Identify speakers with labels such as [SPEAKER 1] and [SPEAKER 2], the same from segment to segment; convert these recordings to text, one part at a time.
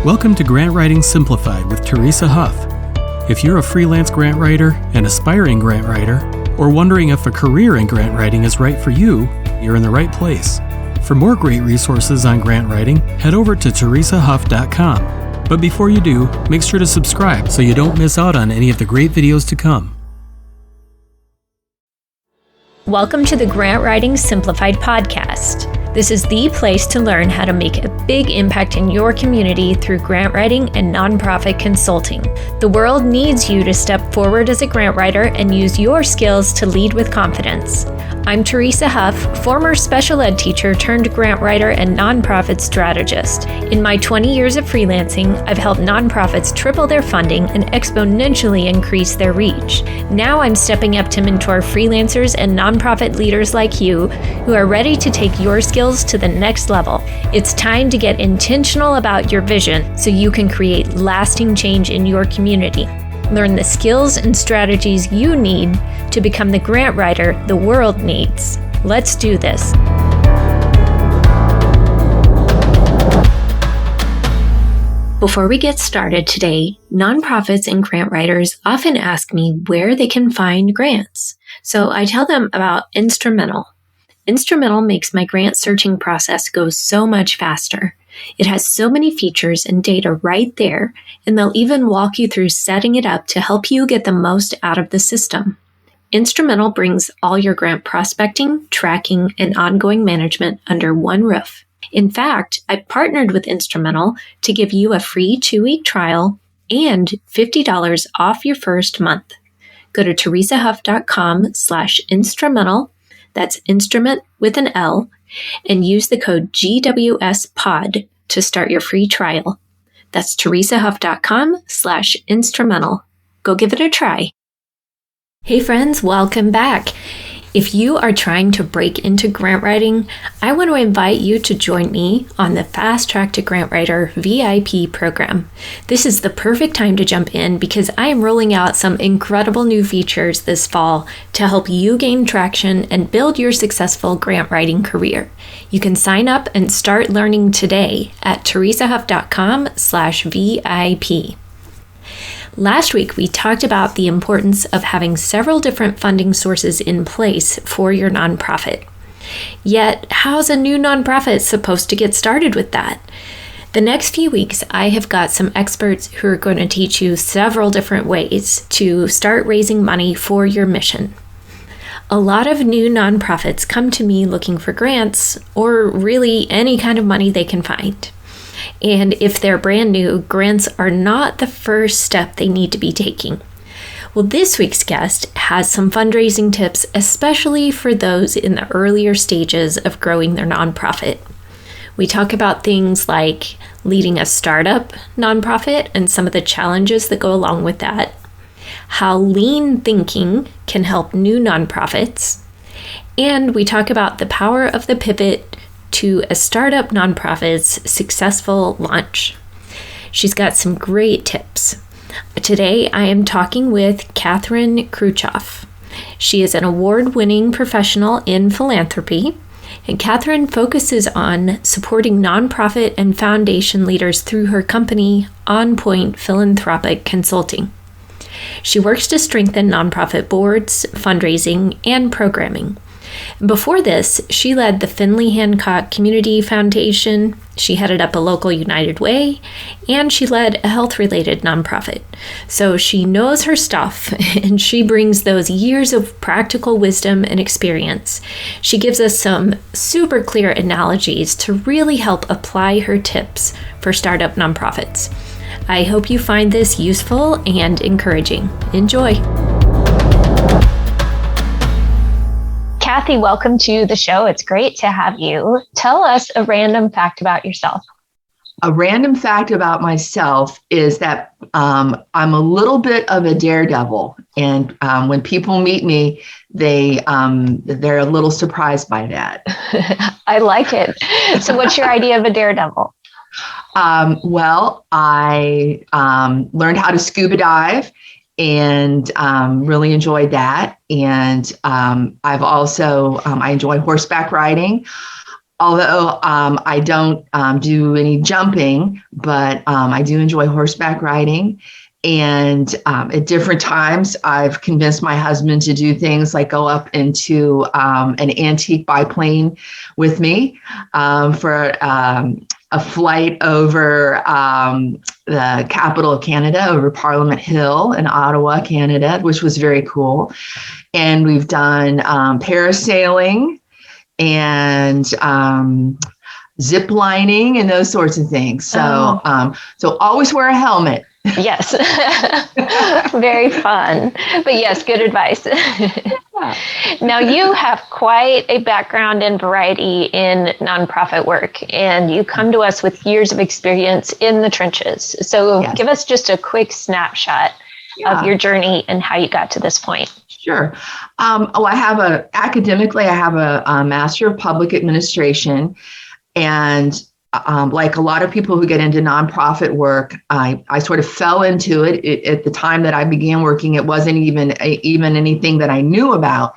[SPEAKER 1] Welcome to Grant Writing Simplified with Teresa Huff. If you're a freelance grant writer, an aspiring grant writer, or wondering if a career in grant writing is right for you, you're in the right place. For more great resources on grant writing, head over to teresahuff.com. But before you do, make sure to subscribe so you don't miss out on any of the great videos to come.
[SPEAKER 2] Welcome to the Grant Writing Simplified podcast. This is the place to learn how to make a big impact in your community through grant writing and nonprofit consulting. The world needs you to step forward as a grant writer and use your skills to lead with confidence. I'm Teresa Huff, former special ed teacher turned grant writer and nonprofit strategist. In my 20 years of freelancing, I've helped nonprofits triple their funding and exponentially increase their reach. Now I'm stepping up to mentor freelancers and nonprofit leaders like you who are ready to take your skills to the next level. It's time to get intentional about your vision so you can create lasting change in your community. Learn the skills and strategies you need to become the grant writer the world needs. Let's do this. Before we get started today, nonprofits and grant writers often ask me where they can find grants. So I tell them about Instrumental. Instrumental makes my grant searching process go so much faster. It has so many features and data right there, and they'll even walk you through setting it up to help you get the most out of the system. Instrumental brings all your grant prospecting, tracking, and ongoing management under one roof. In fact, I partnered with Instrumental to give you a free 2-week trial and $50 off your first month. Go to teresahuff.com/instrumental. That's instrument with an L, and use the code GWSPOD to start your free trial. That's teresahuff.com/instrumental. Go give it a try. Hey friends, welcome back. If you are trying to break into grant writing, I want to invite you to join me on the Fast Track to Grant Writer VIP program. This is the perfect time to jump in because I am rolling out some incredible new features this fall to help you gain traction and build your successful grant writing career. You can sign up and start learning today at teresahuff.com/VIP. Last week, we talked about the importance of having several different funding sources in place for your nonprofit. Yet, how's a new nonprofit supposed to get started with that? The next few weeks, I have got some experts who are going to teach you several different ways to start raising money for your mission. A lot of new nonprofits come to me looking for grants, or really any kind of money they can find. And if they're brand new, grants are not the first step they need to be taking. Well, this week's guest has some fundraising tips, especially for those in the earlier stages of growing their nonprofit. We talk about things like leading a startup nonprofit and some of the challenges that go along with that, how lean thinking can help new nonprofits, and we talk about the power of the pivot to a startup nonprofit's successful launch. She's got some great tips. Today, I am talking with Katherine Kreuchauf. She is an award-winning professional in philanthropy, and Katherine focuses on supporting nonprofit and foundation leaders through her company, On Point Philanthropic Consulting. She works to strengthen nonprofit boards, fundraising, and programming. Before this, she led the Finley Hancock Community Foundation, she headed up a local United Way, and she led a health-related nonprofit. So she knows her stuff, and she brings those years of practical wisdom and experience. She gives us some super clear analogies to really help apply her tips for startup nonprofits. I hope you find this useful and encouraging. Enjoy. Kathy, welcome to the show. It's great to have you. Tell us a random fact about yourself.
[SPEAKER 3] A random fact about myself is that I'm a little bit of a daredevil. And when people meet me, they're a little surprised by that.
[SPEAKER 2] I like it. So what's your idea of a daredevil?
[SPEAKER 3] Well, I learned how to scuba dive and really enjoyed that. And I've also, I enjoy horseback riding. although I don't do any jumping, but I do enjoy horseback riding. And at different times, I've convinced my husband to do things like go up into an antique biplane with me for a flight over the capital of Canada, over Parliament Hill in Ottawa, Canada, which was very cool. And we've done parasailing and zip lining and those sorts of things. So, so always wear a helmet.
[SPEAKER 2] Yes. Very fun. But yes, good advice. Now, you have quite a background and variety in nonprofit work, and you come to us with years of experience in the trenches. So give us just a quick snapshot of your journey and how you got to this point.
[SPEAKER 3] Sure. Academically, I have a Master of Public Administration, and like a lot of people who get into nonprofit work, I sort of fell into it. At the time that I began working. It wasn't even anything that I knew about.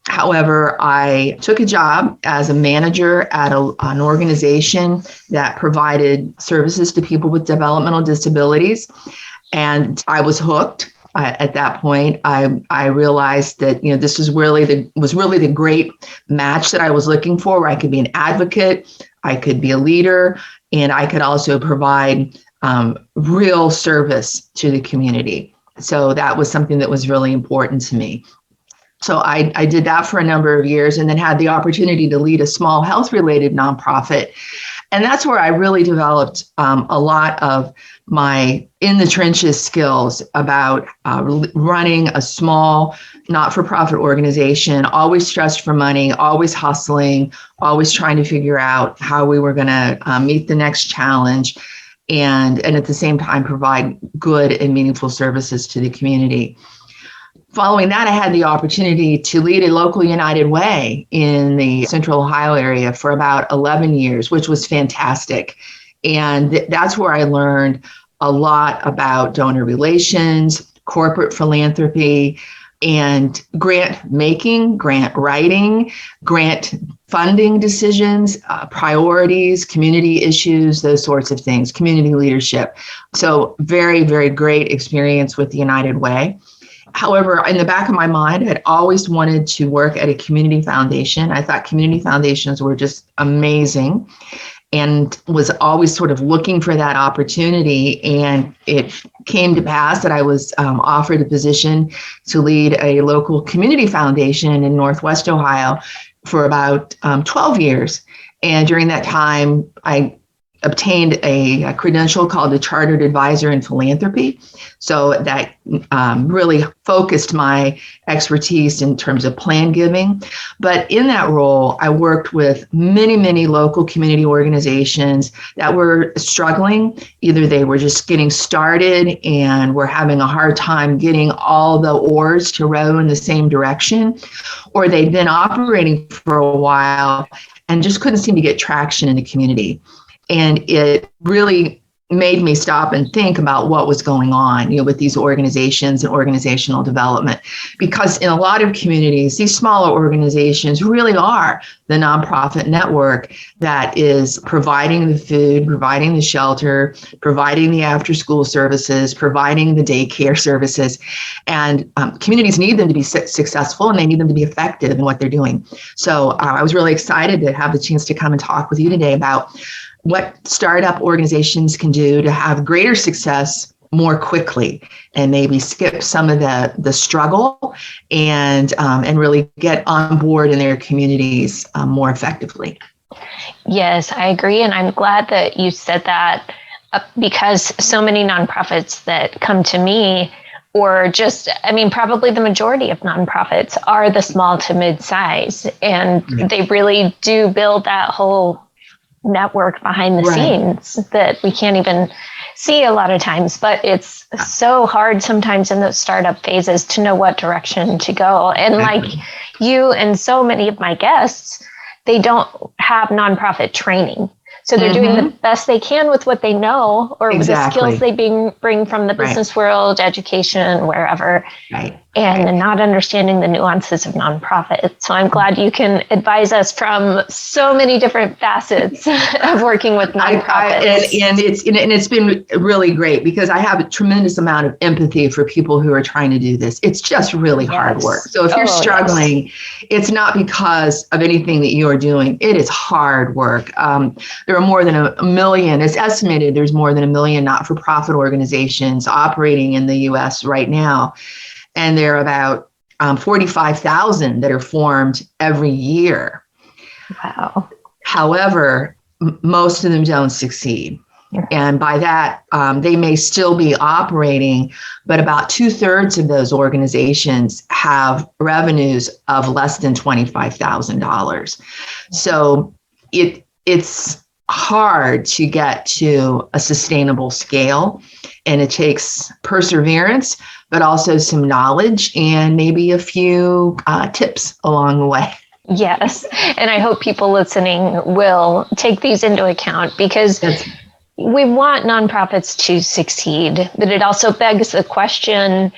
[SPEAKER 3] However, I took a job as a manager at an organization that provided services to people with developmental disabilities, and I was hooked. At that point, I realized that this was really the great match that I was looking for, where I could be an advocate, I could be a leader, and I could also provide real service to the community. So that was something that was really important to me. So I did that for a number of years, and then had the opportunity to lead a small health-related nonprofit. And that's where I really developed a lot of my in the trenches skills about running a small not-for-profit organization, always stressed for money, always hustling, always trying to figure out how we were going to meet the next challenge, and at the same time provide good and meaningful services to the community. Following that, I had the opportunity to lead a local United Way in the Central Ohio area for about 11 years, which was fantastic. And that's where I learned a lot about donor relations, corporate philanthropy, and grant making, grant writing, grant funding decisions, priorities, community issues, those sorts of things, community leadership. So very, very great experience with the United Way. However, in the back of my mind, I'd always wanted to work at a community foundation. I thought community foundations were just amazing, and was always sort of looking for that opportunity. And it came to pass that I was offered a position to lead a local community foundation in Northwest Ohio for about 12 years. And during that time, I obtained a credential called a Chartered Advisor in Philanthropy. So that really focused my expertise in terms of plan giving. But in that role, I worked with many, many local community organizations that were struggling. Either they were just getting started and were having a hard time getting all the oars to row in the same direction, or they'd been operating for a while and just couldn't seem to get traction in the community. And it really made me stop and think about what was going on, with these organizations and organizational development. Because in a lot of communities, these smaller organizations really are the nonprofit network that is providing the food, providing the shelter, providing the after-school services, providing the daycare services. And communities need them to be successful, and they need them to be effective in what they're doing. So I was really excited to have the chance to come and talk with you today about what startup organizations can do to have greater success more quickly, and maybe skip some of the struggle and really get on board in their communities more effectively.
[SPEAKER 2] Yes, I agree. And I'm glad that you said that, because so many nonprofits that come to me, or probably the majority of nonprofits are the small to mid-size, and they really do build that whole network behind the scenes that we can't even see a lot of times. But it's so hard sometimes in those startup phases to know what direction to go. And like you and so many of my guests, they don't have nonprofit training. So they're doing the best they can with what they know, or with the skills they bring from the business world, education, wherever. and not understanding the nuances of nonprofit. So I'm glad you can advise us from so many different facets of working with nonprofits.
[SPEAKER 3] It's been really great because I have a tremendous amount of empathy for people who are trying to do this. It's just really hard work. So if you're struggling, it's not because of anything that you are doing. It is hard work. There are more than a million. It's estimated there's more than a million not-for-profit organizations operating in the U.S. right now. And there are about 45,000 that are formed every year.
[SPEAKER 2] Wow.
[SPEAKER 3] However, most of them don't succeed. And by that, they may still be operating, but about 2/3 of those organizations have revenues of less than $25,000. So it's hard to get to a sustainable scale, and it takes perseverance, but also some knowledge and maybe a few tips along the way.
[SPEAKER 2] Yes. And I hope people listening will take these into account, because we want nonprofits to succeed, but it also begs the question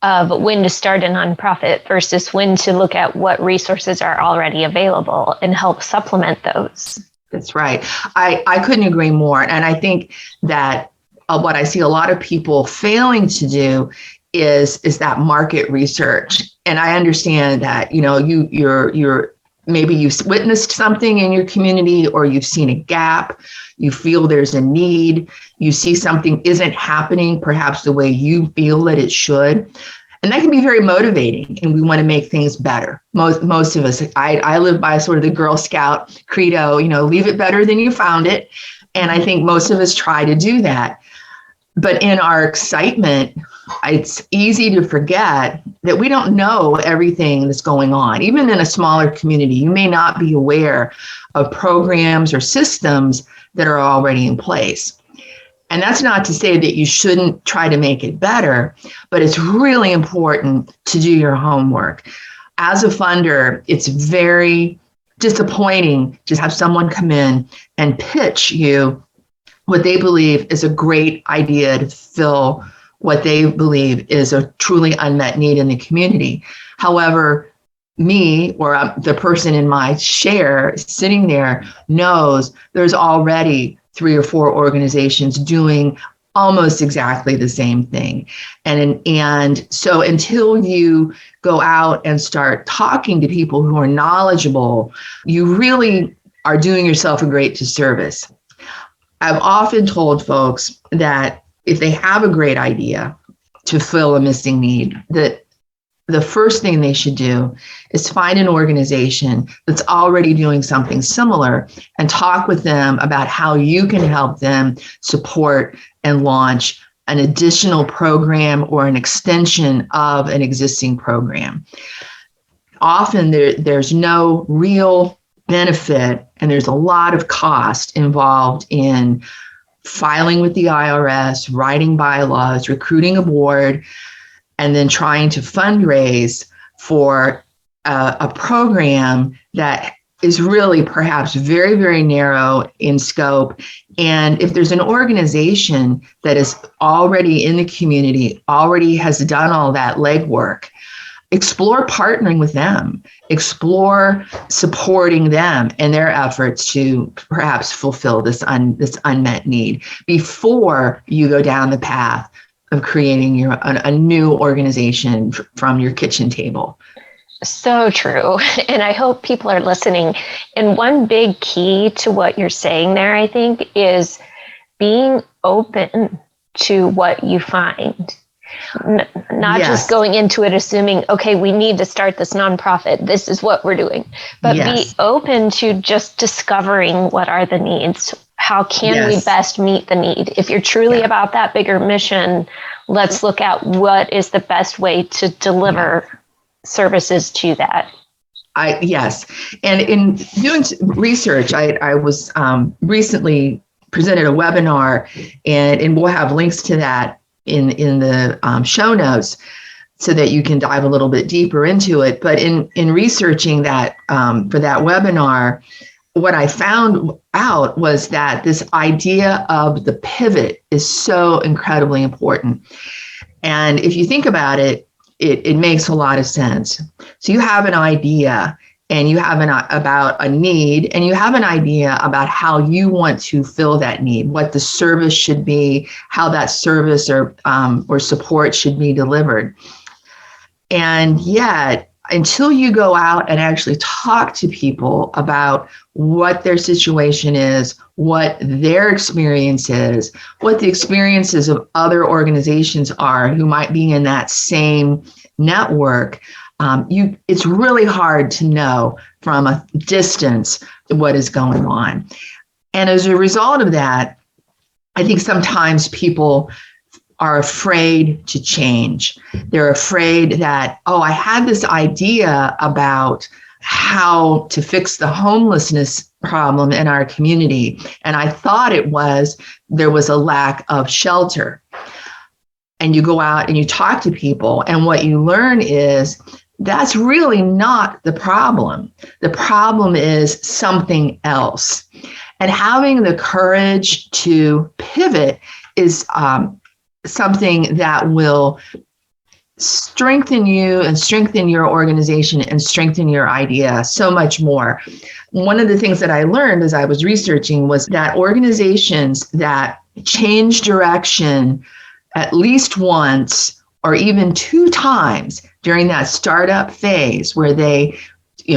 [SPEAKER 2] of when to start a nonprofit versus when to look at what resources are already available and help supplement those.
[SPEAKER 3] That's right. I couldn't agree more. And I think that what I see a lot of people failing to do is that market research. And I understand that, you're maybe you've witnessed something in your community, or you've seen a gap, you feel there's a need, you see something isn't happening perhaps the way you feel that it should. And that can be very motivating, and we want to make things better. Most of us, I live by sort of the Girl Scout credo, leave it better than you found it. And I think most of us try to do that. But in our excitement, it's easy to forget that we don't know everything that's going on. Even in a smaller community, you may not be aware of programs or systems that are already in place. And that's not to say that you shouldn't try to make it better, but it's really important to do your homework. As a funder, it's very disappointing to have someone come in and pitch you what they believe is a great idea to fill what they believe is a truly unmet need in the community. However, me or the person in my chair sitting there knows there's already 3 or 4 organizations doing almost exactly the same thing. And so until you go out and start talking to people who are knowledgeable, you really are doing yourself a great disservice. I've often told folks that if they have a great idea to fill a missing need, that the first thing they should do is find an organization that's already doing something similar and talk with them about how you can help them support and launch an additional program or an extension of an existing program. Often there's no real benefit, and there's a lot of cost involved in filing with the IRS, writing bylaws, recruiting a board, and then trying to fundraise for a program that is really perhaps very, very narrow in scope. And if there's an organization that is already in the community, already has done all that legwork, explore partnering with them, explore supporting them in their efforts to perhaps fulfill this unmet need before you go down the path of creating a new organization from your kitchen table.
[SPEAKER 2] So true. And I hope people are listening. And one big key to what you're saying there, I think, is being open to what you find. Not just going into it assuming, okay, we need to start this nonprofit, this is what we're doing, but be open to just discovering what are the needs. How can we best meet the need? If you're truly about that bigger mission, let's look at what is the best way to deliver services to that.
[SPEAKER 3] And in doing research, I was recently presented a webinar, and we'll have links to that in the show notes so that you can dive a little bit deeper into it. But in researching that for that webinar, what I found out was that this idea of the pivot is so incredibly important. And if you think about it, it makes a lot of sense. So you have an idea, and you have about a need, and you have an idea about how you want to fill that need, what the service should be, how that service or support should be delivered. And yet, until you go out and actually talk to people about what their situation is, what their experience is, what the experiences of other organizations are who might be in that same network, it's really hard to know from a distance what is going on. And as a result of that, I think sometimes people are afraid to change. They're afraid that, I had this idea about how to fix the homelessness problem in our community, and I thought there was a lack of shelter. And you go out and you talk to people, and what you learn is that's really not the problem. The problem is something else. And having the courage to pivot is something that will strengthen you and strengthen your organization and strengthen your idea so much more. One of the things that I learned as I was researching was that organizations that change direction at least once or even 2 times during that startup phase, where they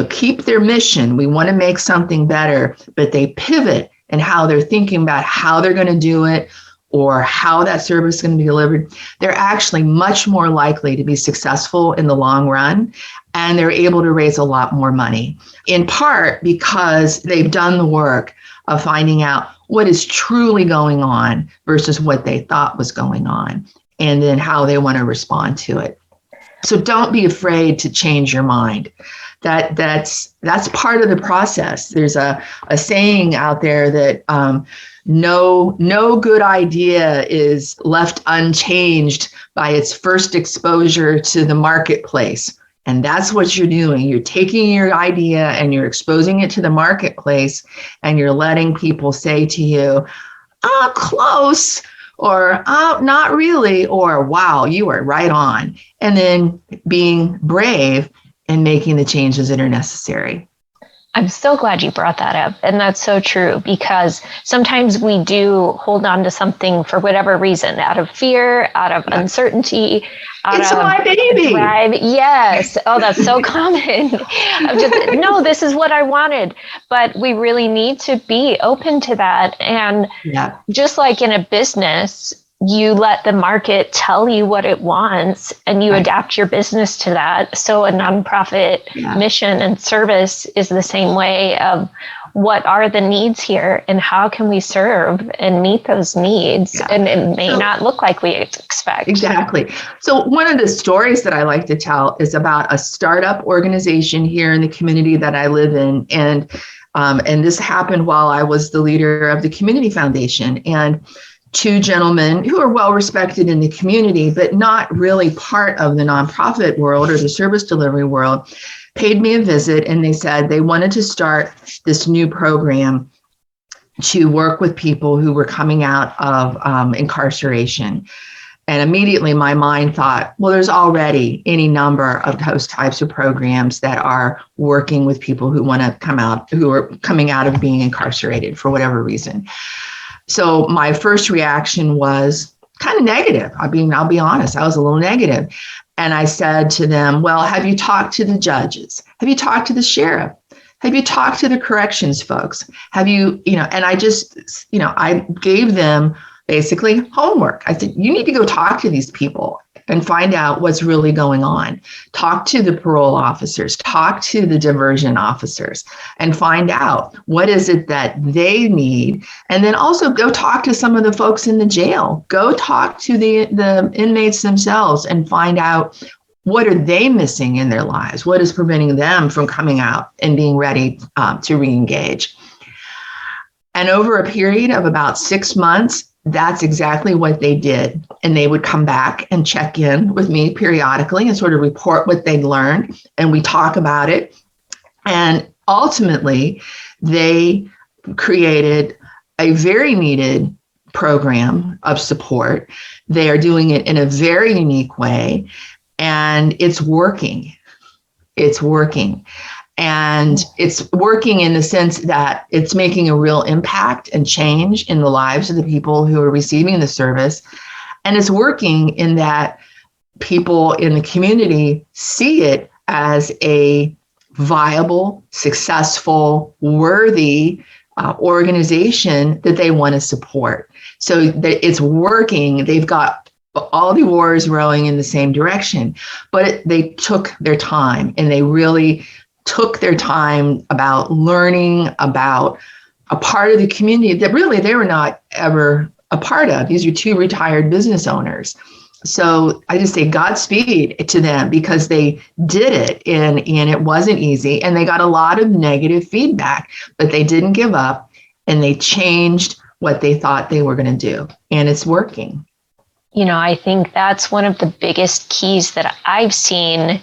[SPEAKER 3] keep their mission, we want to make something better, but they pivot in how they're thinking about how they're going to do it or how that service is going to be delivered, they're actually much more likely to be successful in the long run, and they're able to raise a lot more money, in part because they've done the work of finding out what is truly going on versus what they thought was going on, and then how they want to respond to it. So don't be afraid to change your mind. That's part of the process. There's a saying out there that no good idea is left unchanged by its first exposure to the marketplace. And that's what you're doing. You're taking your idea and you're exposing it to the marketplace, and you're letting people say to you, close, or not really, or wow, you are right on. And then being brave and making the changes that are necessary.
[SPEAKER 2] I'm so glad you brought that up. And that's so true, because sometimes we do hold on to something for whatever reason, out of fear, out of uncertainty,
[SPEAKER 3] it's my baby.
[SPEAKER 2] Drive. Yes. Oh, that's so common. I'm just, no, this is what I wanted. But we really need to be open to that. And just like in a business, you let the market tell you what it wants, and you adapt your business to that. So a nonprofit mission and service is the same way of what are the needs here and how can we serve and meet those needs? And it may not look like we expect.
[SPEAKER 3] Exactly. So one of the stories that I like to tell is about a startup organization here in the community that I live in. And this happened while I was the leader of the community foundation. And 2 gentlemen who are well respected in the community, but not really part of the nonprofit world or the service delivery world, paid me a visit, and they said they wanted to start this new program to work with people who were coming out of incarceration. And immediately my mind thought, well, there's already any number of those types of programs that are working with people who want to come out, who are coming out of being incarcerated for whatever reason. So my first reaction was kind of negative. I'll be honest, I was a little negative. And I said to them, well, have you talked to the judges? Have you talked to the sheriff? Have you talked to the corrections folks? Have you, and I just, I gave them basically homework. I said, you need to go talk to these people and find out what's really going on. Talk to the parole officers, talk to the diversion officers, and find out what is it that they need. And then also go talk to some of the folks in the jail. Go talk to the inmates themselves and find out what are they missing in their lives? What is preventing them from coming out and being ready to reengage? And over a period of about 6 months, that's exactly what they did. And they would come back and check in with me periodically and sort of report what they'd learned. And we talk about it. And ultimately, they created a very needed program of support. They are doing it in a very unique way. and it's working. It's working. And it's working in the sense that it's making a real impact and change in the lives of the people who are receiving the service. And it's working in that people in the community see it as a viable, successful, worthy organization that they want to support. So that it's working. They've got all the oars rowing in the same direction, but they took their time, and they really took their time about learning about a part of the community that really they were not ever a part of. These are two retired business owners. So I just say Godspeed to them, because they did it, and it wasn't easy, and they got a lot of negative feedback, but they didn't give up, and they changed what they thought they were going to do, and it's working.
[SPEAKER 2] You know, I think that's one of the biggest keys that I've seen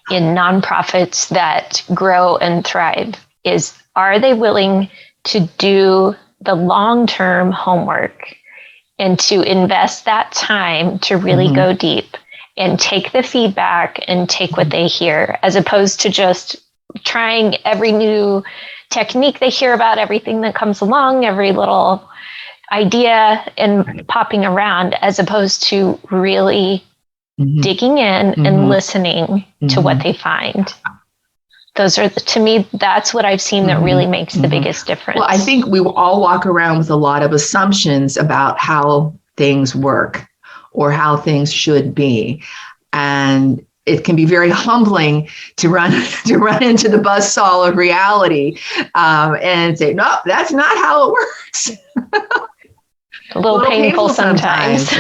[SPEAKER 2] in nonprofits that grow and thrive is, are they willing to do the long-term homework and to invest that time to really go deep and take the feedback and take what they hear, as opposed to just trying every new technique they hear about, everything that comes along, every little idea and popping around, as opposed to really digging in and listening to what they find. Those are, to me, that's what I've seen that really makes the biggest difference.
[SPEAKER 3] Well, I think we all walk around with a lot of assumptions about how things work or how things should be. And it can be very humbling to run into the buzzsaw of reality and say, no, that's not how it works.
[SPEAKER 2] A little painful sometimes.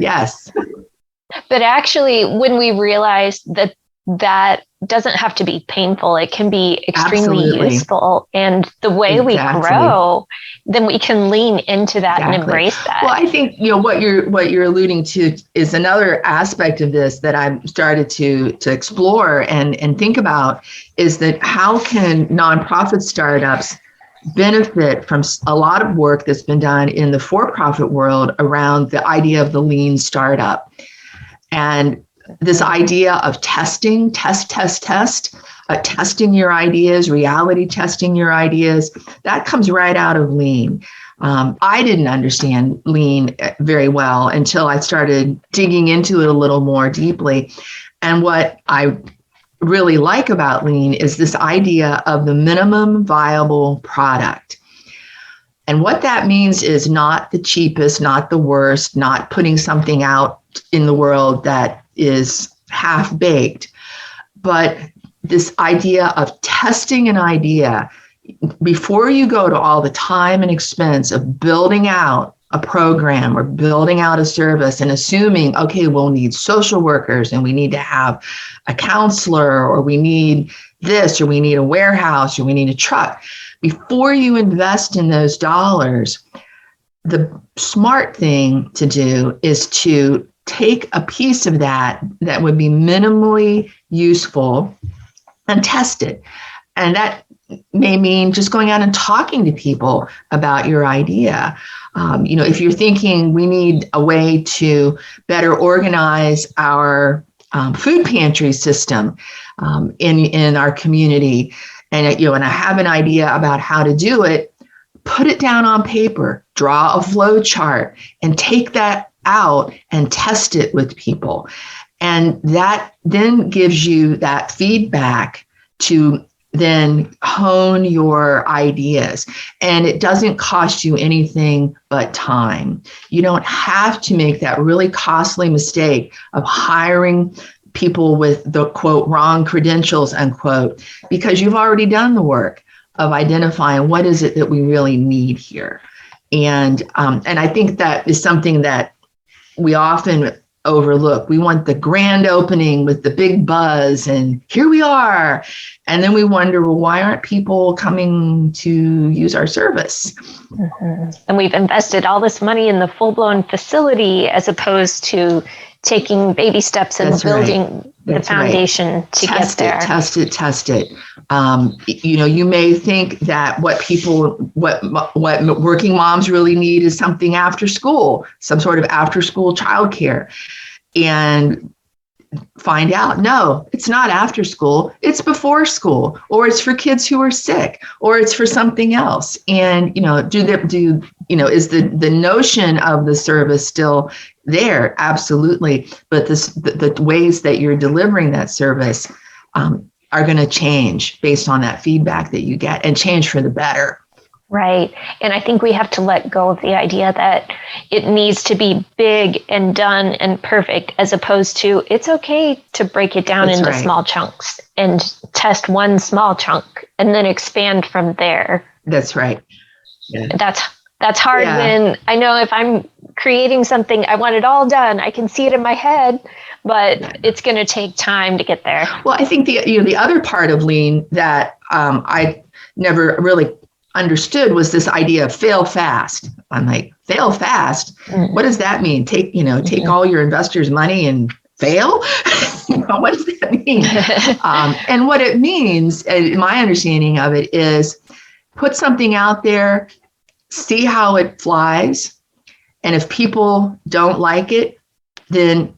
[SPEAKER 3] Yes.
[SPEAKER 2] But actually, when we realize that that doesn't have to be painful, it can be extremely useful. And the way we grow, then we can lean into that and embrace that.
[SPEAKER 3] Well, I think, what you're alluding to is another aspect of this that I've started to explore and think about, is that how can nonprofit startups benefit from a lot of work that's been done in the for-profit world around the idea of the lean startup. And this idea of testing your ideas, reality testing your ideas, that comes right out of lean. I didn't understand lean very well until I started digging into it a little more deeply. And what I really like about lean is this idea of the minimum viable product. And what that means is not the cheapest, not the worst, not putting something out in the world that is half-baked, but this idea of testing an idea before you go to all the time and expense of building out a program or building out a service and assuming, okay, we'll need social workers and we need to have a counselor, or we need this, or we need a warehouse, or we need a truck. Before you invest in those dollars, the smart thing to do is to take a piece of that would be minimally useful and test it. And that may mean just going out and talking to people about your idea. If you're thinking we need a way to better organize our food pantry system in our community, and I have an idea about how to do it, put it down on paper, draw a flow chart, and take that out and test it with people. And that then gives you that feedback to then hone your ideas. And it doesn't cost you anything but time. You don't have to make that really costly mistake of hiring people with the quote wrong credentials, unquote, because you've already done the work of identifying what is it that we really need here. And I think that is something that we often overlook. We want the grand opening with the big buzz, and here we are. And then we wonder, well, why aren't people coming to use our service?
[SPEAKER 2] And we've invested all this money in the full-blown facility as opposed to taking baby steps and building the foundation to get there.
[SPEAKER 3] Test it. You may think that what working moms really need is something after school, some sort of after school childcare. And find out, no, it's not after school, it's before school, or it's for kids who are sick, or it's for something else. And, is the notion of the service still there? Absolutely. But the ways that you're delivering that service are going to change based on that feedback that you get, and change for the better.
[SPEAKER 2] Right. And I think we have to let go of the idea that it needs to be big and done and perfect, as opposed to it's okay to break it down into small chunks and test one small chunk and then expand from there.
[SPEAKER 3] That's right.
[SPEAKER 2] Yeah. That's hard when I know if I'm creating something, I want it all done. I can see it in my head, but it's going to take time to get there.
[SPEAKER 3] Well, I think the other part of lean that I never really understood was this idea of fail fast. I'm like, fail fast? Mm-hmm. What does that mean? Take all your investors' money and fail? What does that mean? And what it means, my understanding of it, is put something out there, see how it flies. And if people don't like it, then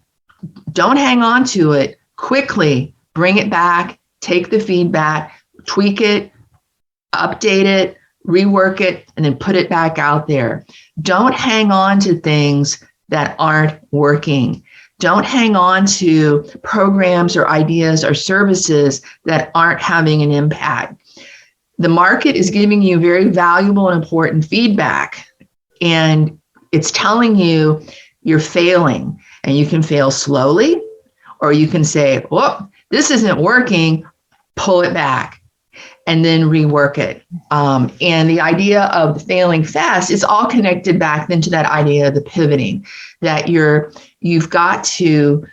[SPEAKER 3] don't hang on to it. Quickly bring it back, take the feedback, tweak it, update it, rework it, and then put it back out there. Don't hang on to things that aren't working. Don't hang on to programs or ideas or services that aren't having an impact. The market is giving you very valuable and important feedback, and it's telling you you're failing, and you can fail slowly, or you can say, "Oh, this isn't working," pull it back, and then rework it. And the idea of failing fast is all connected back then to that idea of the pivoting, that you've got to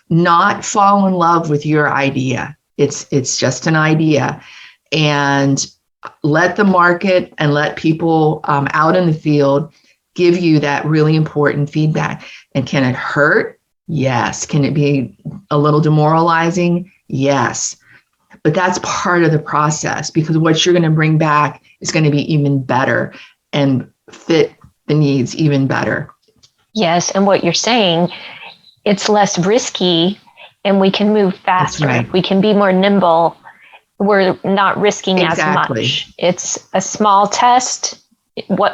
[SPEAKER 3] not fall in love with your idea. It's just an idea, and let the market and let people out in the field give you that really important feedback. And can it hurt? Yes. Can it be a little demoralizing? Yes. But that's part of the process, because what you're going to bring back is going to be even better and fit the needs even better.
[SPEAKER 2] Yes. And what you're saying, it's less risky and we can move faster. Right. We can be more nimble. We're not risking as much. It's a small test.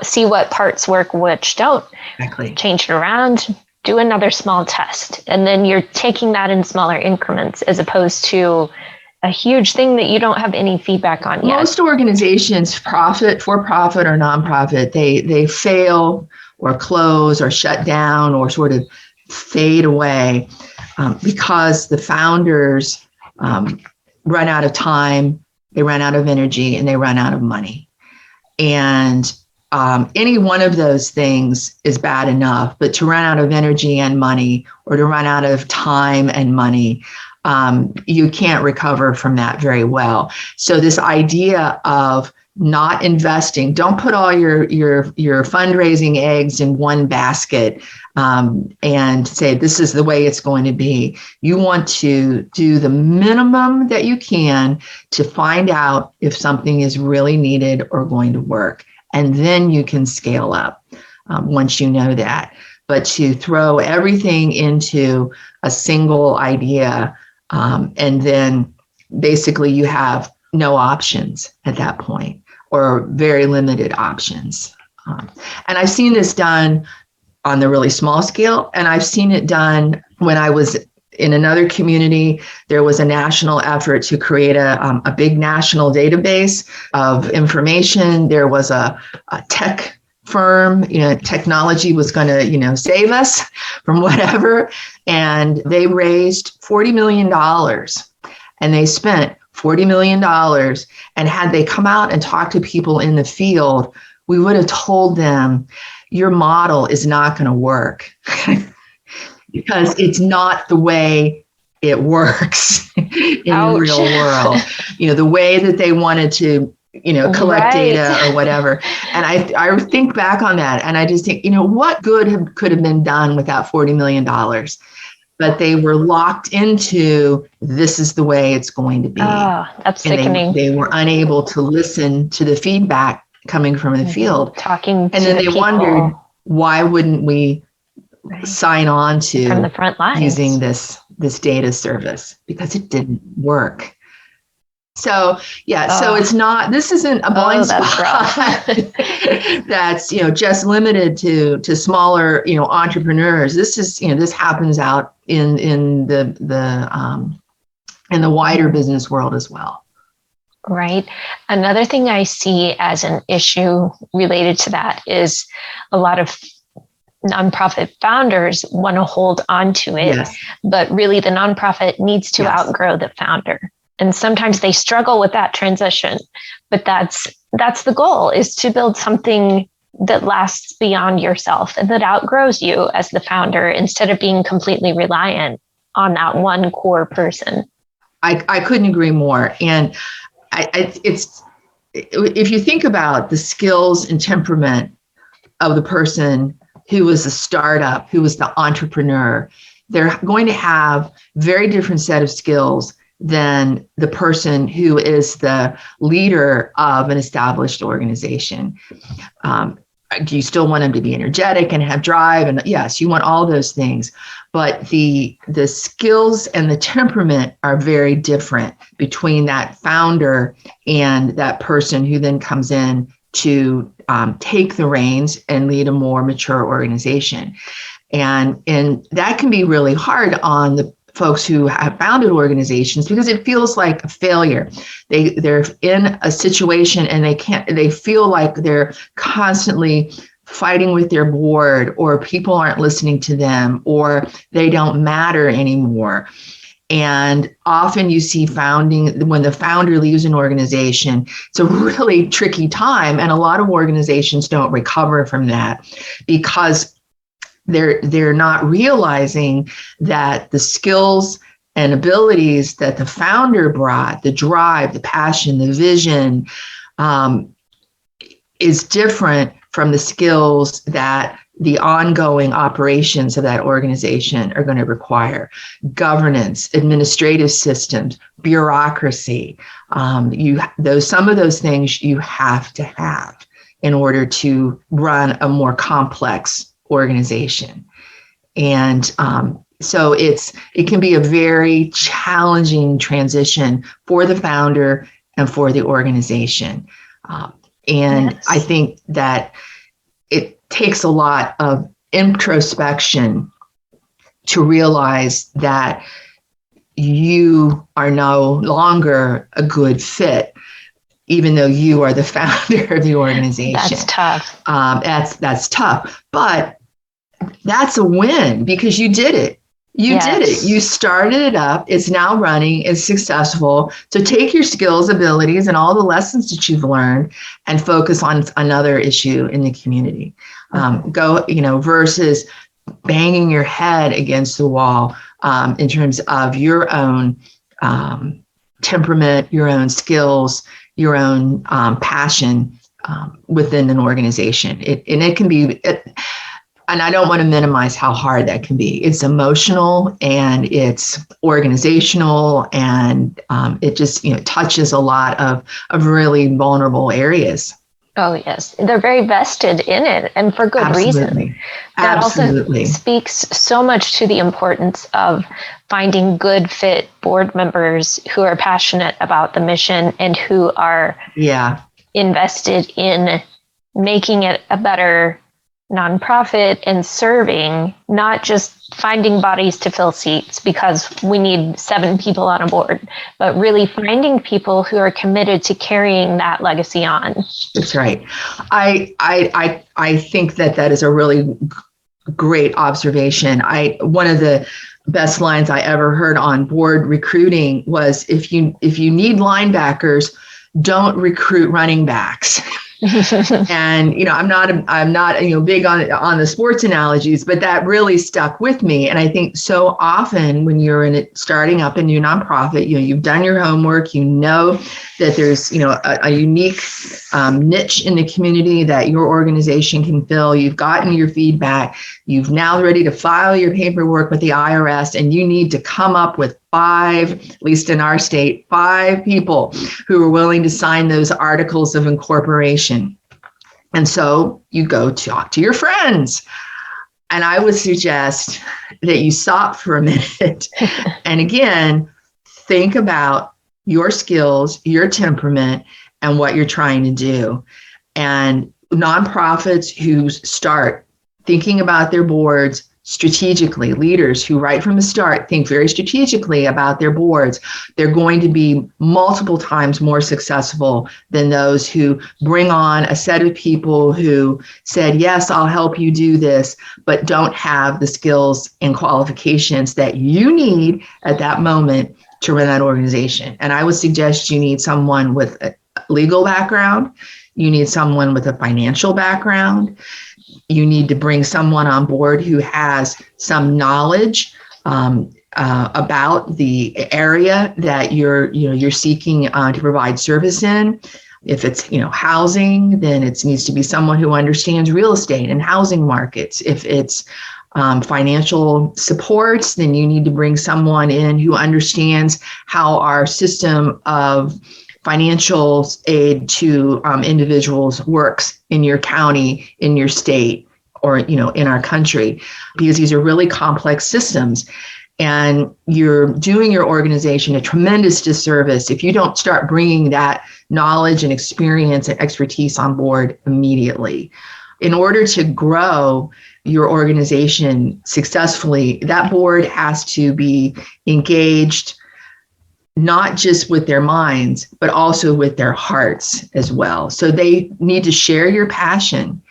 [SPEAKER 2] See what parts work, which don't. Exactly. Change it around, do another small test. And then you're taking that in smaller increments, as opposed to a huge thing that you don't have any feedback on yet.
[SPEAKER 3] Most organizations, for-profit or nonprofit, they fail or close or shut down or sort of fade away because the founders run out of time, they run out of energy, and they run out of money. And any one of those things is bad enough, but to run out of energy and money, or to run out of time and money, you can't recover from that very well. So this idea of not investing, don't put all your fundraising eggs in one basket and say, this is the way it's going to be. You want to do the minimum that you can to find out if something is really needed or going to work. And then you can scale up once you know that. But to throw everything into a single idea, and then basically you have no options at that point, or very limited options. And I've seen this done on the really small scale, and I've seen it done when I was in another community. There was a national effort to create a big national database of information. There was a tech firm, technology was going to, save us from whatever. And they raised $40 million, and they spent $40 million. And had they come out and talked to people in the field, we would have told them, your model is not going to work because it's not the way it works in the real world. The way that they wanted to collect data or whatever. And I think back on that, and I just think, what good could have been done with that $40 million? But they were locked into, this is the way it's going to be.
[SPEAKER 2] Oh, that's sickening.
[SPEAKER 3] They were unable to listen to the feedback coming from the field.
[SPEAKER 2] Talking to
[SPEAKER 3] and then they
[SPEAKER 2] people.
[SPEAKER 3] wondered, why wouldn't we sign on to
[SPEAKER 2] from the front lines
[SPEAKER 3] using this data service because it didn't work. So so it's not, this isn't a blind spot that's, just limited to smaller, entrepreneurs. This is, this happens out in the wider business world as well.
[SPEAKER 2] Right. Another thing I see as an issue related to that is a lot of nonprofit founders want to hold on to it,
[SPEAKER 3] yes.
[SPEAKER 2] but really the nonprofit needs to
[SPEAKER 3] yes.
[SPEAKER 2] outgrow the founder. And sometimes they struggle with that transition, but that's the goal, is to build something that lasts beyond yourself and that outgrows you as the founder instead of being completely reliant on that one core person.
[SPEAKER 3] I couldn't agree more. And it's, if you think about the skills and temperament of the person who was a startup, who was the entrepreneur, they're going to have very different set of skills than the person who is the leader of an established organization. Do you still want them to be energetic and have drive? And yes, you want all those things, but the skills and the temperament are very different between that founder and that person who then comes in to take the reins and lead a more mature organization. And that can be really hard on the folks who have founded organizations because it feels like a failure. They're in a situation and they feel like they're constantly fighting with their board, or people aren't listening to them, or they don't matter anymore. And often you see when the founder leaves an organization, it's a really tricky time. And a lot of organizations don't recover from that because they're not realizing that the skills and abilities that the founder brought, the drive, the passion, the vision, is different from the skills that the ongoing operations of that organization are going to require. Governance, administrative systems, bureaucracy, some of those things you have to have in order to run a more complex organization. And so it can be a very challenging transition for the founder and for the organization. And yes. I think that it takes a lot of introspection to realize that you are no longer a good fit, even though you are the founder of the organization.
[SPEAKER 2] That's tough.
[SPEAKER 3] That's tough, but that's a win because you did it. You did it. You started it up. It's now running. It's successful. So take your skills, abilities, and all the lessons that you've learned and focus on another issue in the community. Versus banging your head against the wall in terms of your own temperament, your own skills, your own passion within an organization. It can be... And I don't want to minimize how hard that can be. It's emotional and it's organizational, and it just touches a lot of really vulnerable areas.
[SPEAKER 2] Oh, yes. They're very vested in it, and for good reason. That also speaks so much to the importance of finding good fit board members who are passionate about the mission and who are invested in making it a better nonprofit and serving, not just finding bodies to fill seats because we need 7 people on a board, but really finding people who are committed to carrying that legacy on.
[SPEAKER 3] That's right. I think that is a really great observation. One of the best lines I ever heard on board recruiting was, if you need linebackers, don't recruit running backs. And I'm not big on the sports analogies, but that really stuck with me. And I think so often when you're starting up a new nonprofit, you've done your homework, that there's a unique niche in the community that your organization can fill. You've gotten your feedback. You've now ready to file your paperwork with the IRS, and you need to come up with 5, at least in our state, 5 people who are willing to sign those articles of incorporation. And so you go talk to your friends. And I would suggest that you stop for a minute and again, think about your skills, your temperament, and what you're trying to do. And nonprofits who start thinking about their boards strategically, leaders who right from the start think very strategically about their boards, they're going to be multiple times more successful than those who bring on a set of people who said, yes, I'll help you do this, but don't have the skills and qualifications that you need at that moment to run that organization. And I would suggest you need someone with a legal background. You need someone with a financial background. You need to bring someone on board who has some knowledge about the area that you're seeking to provide service in. If it's housing, then it needs to be someone who understands real estate and housing markets. If it's financial supports, then you need to bring someone in who understands how our system of financial aid to individuals works in your county, in your state, or in our country, because these are really complex systems. And you're doing your organization a tremendous disservice if you don't start bringing that knowledge and experience and expertise on board immediately. In order to grow your organization successfully, that board has to be engaged not just with their minds, but also with their hearts as well. So they need to share your passion.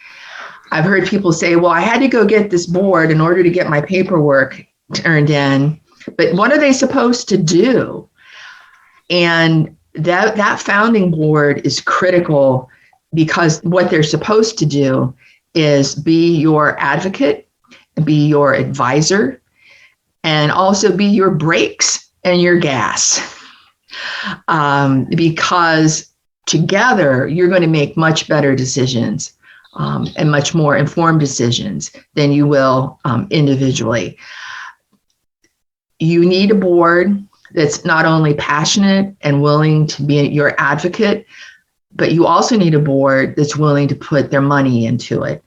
[SPEAKER 3] I've heard people say, well, I had to go get this board in order to get my paperwork turned in, but what are they supposed to do? And that founding board is critical, because what they're supposed to do is be your advocate, be your advisor, and also be your brakes and your gas, because together you're going to make much better decisions and much more informed decisions than you will individually. You need a board that's not only passionate and willing to be your advocate, but you also need a board that's willing to put their money into it.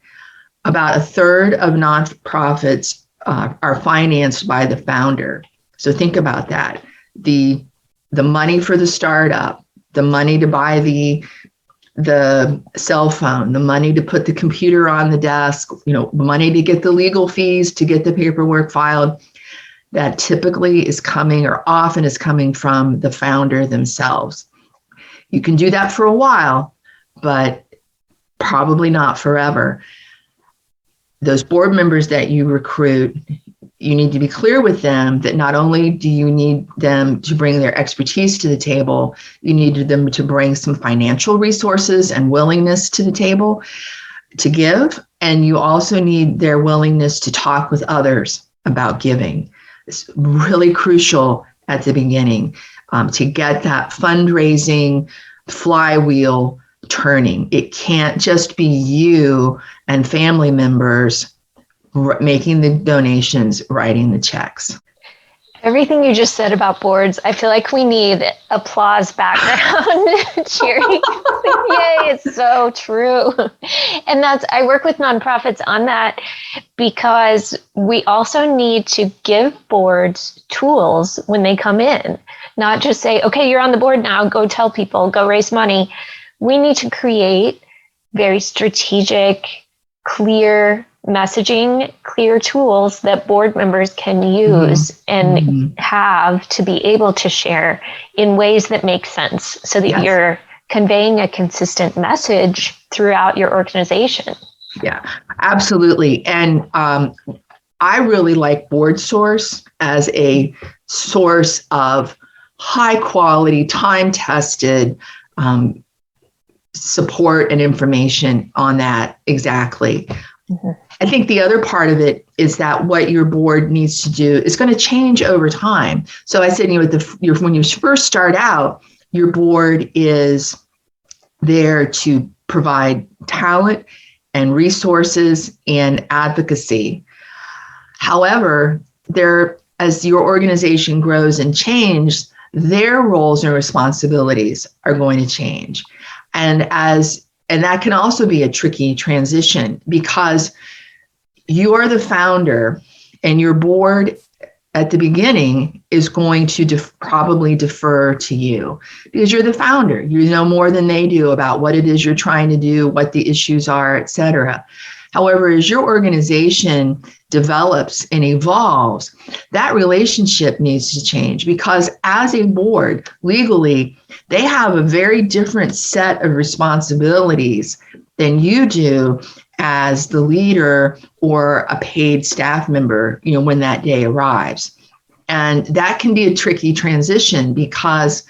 [SPEAKER 3] About a third of nonprofits are financed by the founder. So think about that. The money for the startup, the money to buy the cell phone, the money to put the computer on the desk, money to get the legal fees, to get the paperwork filed, that typically is coming, or often is coming, from the founder themselves. You can do that for a while, but probably not forever. Those board members that you recruit, you need to be clear with them that not only do you need them to bring their expertise to the table, you need them to bring some financial resources and willingness to the table to give. And you also need their willingness to talk with others about giving. It's really crucial at the beginning to get that fundraising flywheel turning. It can't just be you and family members making the donations, writing the checks.
[SPEAKER 2] Everything you just said about boards, I feel like we need applause background cheering. Yay, it's so true. And I work with nonprofits on that, because we also need to give boards tools when they come in, not just say, okay, you're on the board now, go tell people, go raise money. We need to create very strategic, clear messaging, clear tools that board members can use and have to be able to share in ways that make sense, so that you're conveying a consistent message throughout your organization.
[SPEAKER 3] Yeah, absolutely. And I really like BoardSource as a source of high quality, time-tested support and information on that exactly. I think the other part of it is that what your board needs to do is going to change over time. So I said, when you first start out, your board is there to provide talent and resources and advocacy. However, as your organization grows and changes, their roles and responsibilities are going to change. And that can also be a tricky transition, because you are the founder, and your board at the beginning is going to probably defer to you because you're the founder. You know more than they do about what it is you're trying to do, what the issues are, et cetera. However, as your organization develops and evolves, that relationship needs to change because as a board, legally, they have a very different set of responsibilities than you do as the leader or a paid staff member, when that day arrives. And that can be a tricky transition because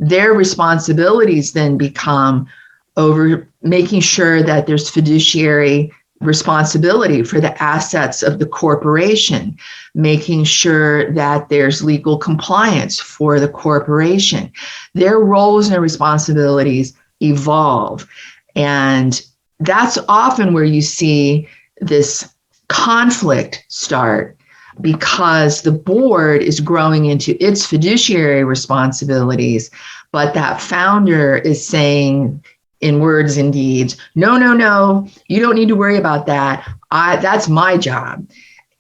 [SPEAKER 3] their responsibilities then become over making sure that there's fiduciary responsibility for the assets of the corporation, making sure that there's legal compliance for the corporation. Their roles and responsibilities evolve. And that's often where you see this conflict start because the board is growing into its fiduciary responsibilities, but that founder is saying in words and deeds, no, you don't need to worry about that. That's my job.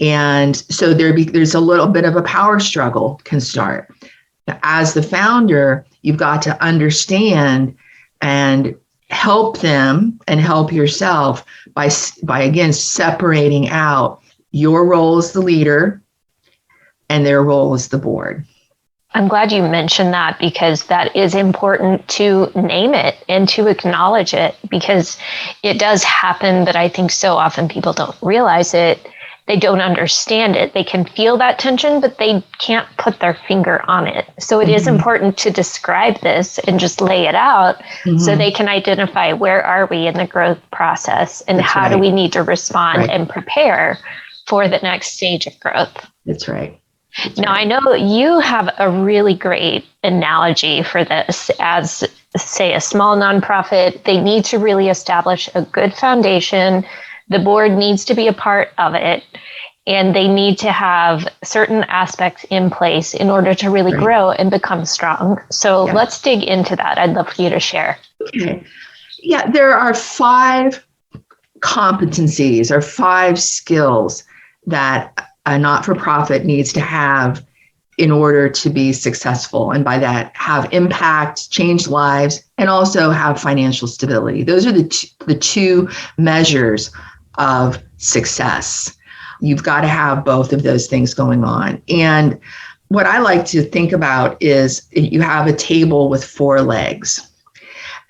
[SPEAKER 3] And so there's a little bit of a power struggle can start. As the founder, you've got to understand and help them and help yourself by again, separating out your role as the leader and their role as the board.
[SPEAKER 2] I'm glad you mentioned that because that is important to name it and to acknowledge it because it does happen, but I think so often people don't realize it. They don't understand it. They can feel that tension, but they can't put their finger on it. So it is important to describe this and just lay it out so they can identify where are we in the growth process and how do we need to respond and prepare for the next stage of growth.
[SPEAKER 3] That's right.
[SPEAKER 2] Now, I know you have a really great analogy for this as, say, a small nonprofit. They need to really establish a good foundation. The board needs to be a part of it, and they need to have certain aspects in place in order to really grow and become strong. So let's dig into that. I'd love for you to share.
[SPEAKER 3] Okay. Yeah, there are 5 competencies or 5 skills that a not-for-profit needs to have in order to be successful. And by that, have impact, change lives, and also have financial stability. Those are the two measures of success. You've got to have both of those things going on. And what I like to think about is you have a table with 4 legs.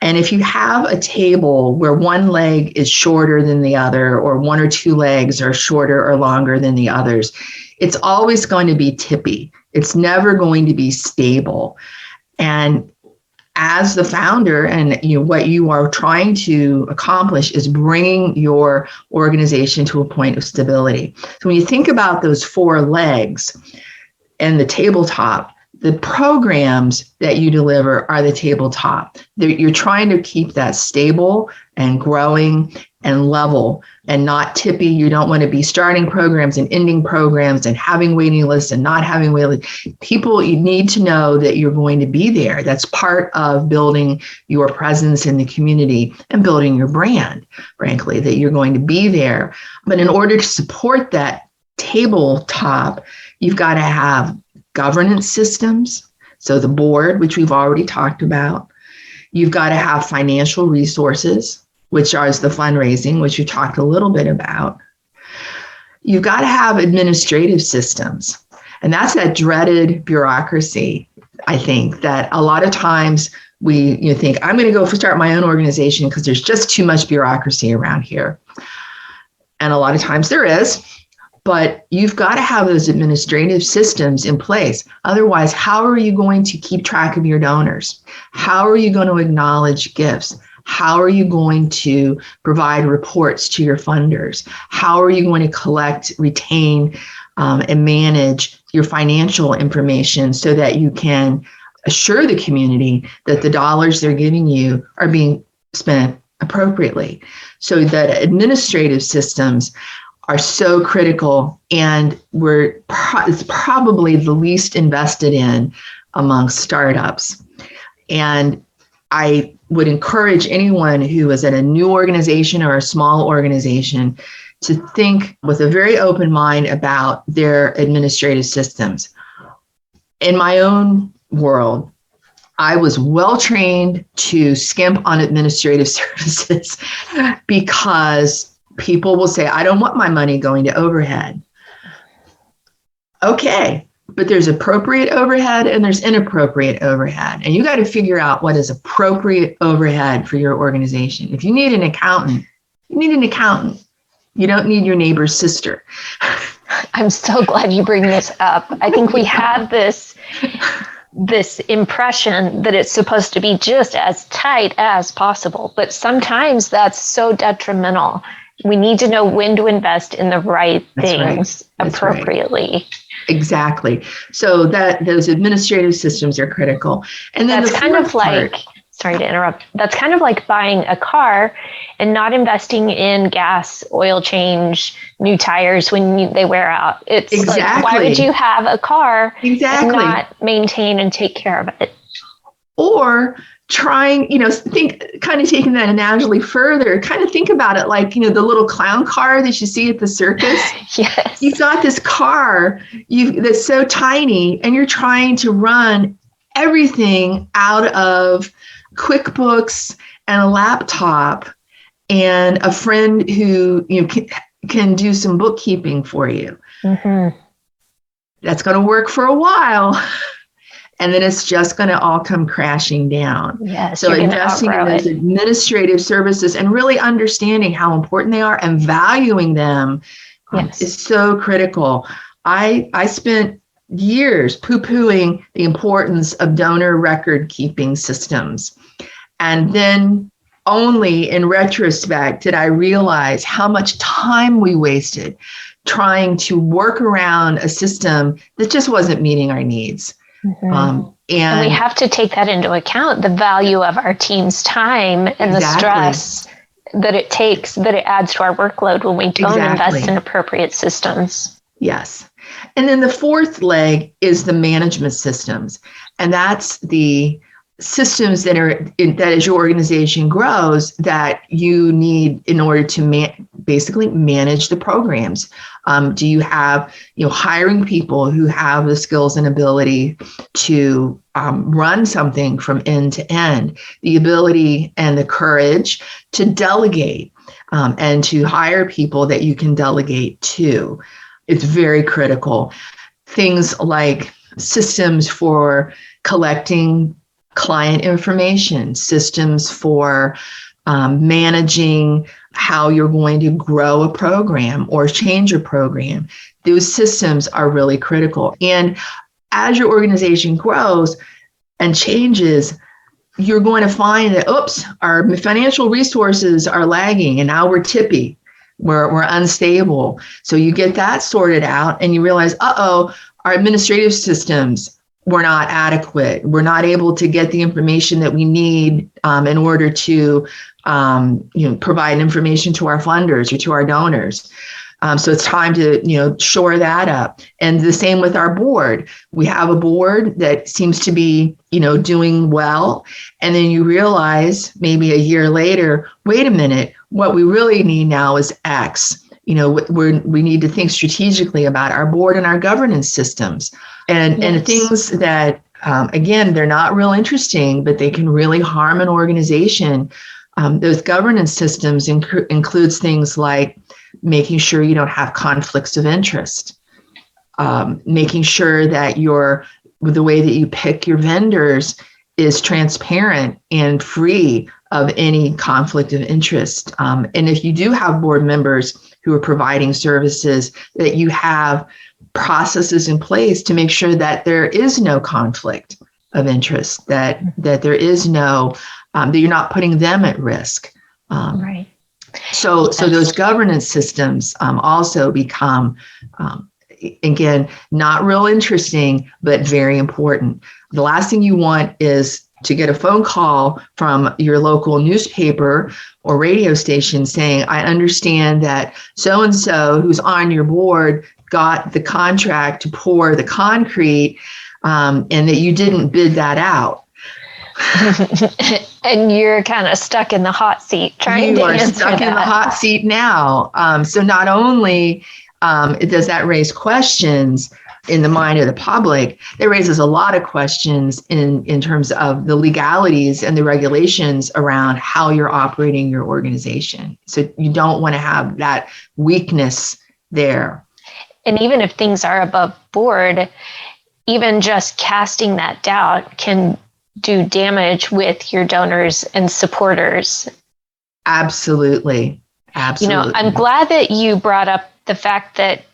[SPEAKER 3] And if you have a table where one leg is shorter than the other, or 1 or 2 legs are shorter or longer than the others, it's always going to be tippy. It's never going to be stable. And as the founder, and what you are trying to accomplish is bringing your organization to a point of stability. So when you think about those 4 legs and the tabletop, the programs that you deliver are the tabletop. You're trying to keep that stable and growing and level and not tippy. You don't want to be starting programs and ending programs and having waiting lists and not having waiting lists. People, you need to know that you're going to be there. That's part of building your presence in the community and building your brand, frankly, that you're going to be there. But in order to support that tabletop, you've got to have governance systems, so the board, which we've already talked about. You've got to have financial resources, which is the fundraising, which you talked a little bit about. You've got to have administrative systems, and that's that dreaded bureaucracy, I think, that a lot of times we think, I'm going to go start my own organization because there's just too much bureaucracy around here. And a lot of times there is. But you've got to have those administrative systems in place. Otherwise, how are you going to keep track of your donors? How are you going to acknowledge gifts? How are you going to provide reports to your funders? How are you going to collect, retain, and manage your financial information so that you can assure the community that the dollars they're giving you are being spent appropriately? So that administrative systems are so critical, and it's probably the least invested in among startups. And I would encourage anyone who is at a new organization or a small organization to think with a very open mind about their administrative systems. In my own world, I was well trained to skimp on administrative services because people will say, I don't want my money going to overhead. Okay, but there's appropriate overhead and there's inappropriate overhead. And you got to figure out what is appropriate overhead for your organization. If you need an accountant, you need an accountant. You don't need your neighbor's sister.
[SPEAKER 2] I'm so glad you bring this up. I think we have this impression that it's supposed to be just as tight as possible, but sometimes that's so detrimental. We need to know when to invest in the right things appropriately. Right.
[SPEAKER 3] Exactly. So that those administrative systems are critical. And then
[SPEAKER 2] that's kind of like, sorry to interrupt, that's kind of like buying a car and not investing in gas, oil change, new tires when they wear out. It's
[SPEAKER 3] exactly.
[SPEAKER 2] Like, why would you have a car
[SPEAKER 3] exactly.
[SPEAKER 2] and not maintain and take care of it?
[SPEAKER 3] Or trying, think, kind of taking that analogy further, kind of think about it like, the little clown car that you see at the circus.
[SPEAKER 2] Yes.
[SPEAKER 3] You've got this car that's so tiny and you're trying to run everything out of QuickBooks and a laptop and a friend who can do some bookkeeping for you.
[SPEAKER 2] Mm-hmm.
[SPEAKER 3] That's going to work for a while. And then it's just going to all come crashing down.
[SPEAKER 2] Yes,
[SPEAKER 3] so investing in those administrative services and really understanding how important they are and valuing them is so critical. I spent years poo-pooing the importance of donor record keeping systems. And then only in retrospect did I realize how much time we wasted trying to work around a system that just wasn't meeting our needs.
[SPEAKER 2] Mm-hmm. And we have to take that into account, the value of our team's time and the stress that it takes, that it adds to our workload when we don't invest in appropriate systems.
[SPEAKER 3] Yes. And then the fourth leg is the management systems. And that's the systems that as your organization grows that you need in order to basically manage the programs. Do you have, hiring people who have the skills and ability to run something from end to end, the ability and the courage to delegate and to hire people that you can delegate to. It's very critical. Things like systems for collecting client information, systems for managing how you're going to grow a program or change a program. Those systems are really critical. And as your organization grows and changes, you're going to find that, our financial resources are lagging and now we're tippy. We're unstable. So you get that sorted out and you realize, our administrative systems were not adequate. We're not able to get the information that we need in order to provide information to our funders or to our donors. So it's time to shore that up. And the same with our board. We have a board that seems to be doing well, and then you realize maybe a year later, wait a minute, what we really need now is X. We need to think strategically about our board and our governance systems and things that, again, they're not real interesting, but they can really harm an organization. Those governance systems includes things like making sure you don't have conflicts of interest, making sure that the way that you pick your vendors is transparent and free of any conflict of interest. And if you do have board members who are providing services, that you have processes in place to make sure that there is no conflict of interest, that there is no, that you're not putting them at risk.
[SPEAKER 2] Right.
[SPEAKER 3] So those governance systems also become, again, not real interesting, but very important. The last thing you want is to get a phone call from your local newspaper or radio station saying, I understand that so-and-so who's on your board got the contract to pour the concrete and that you didn't bid that out.
[SPEAKER 2] And you're kind of stuck in the hot seat trying to answer that.
[SPEAKER 3] You are stuck in the hot seat now. So not only does that raise questions in the mind of the public, it raises a lot of questions in terms of the legalities and the regulations around how you're operating your organization. So you don't want to have that weakness there.
[SPEAKER 2] And even if things are above board, even just casting that doubt can do damage with your donors and supporters.
[SPEAKER 3] Absolutely. Absolutely.
[SPEAKER 2] I'm glad that you brought up the fact that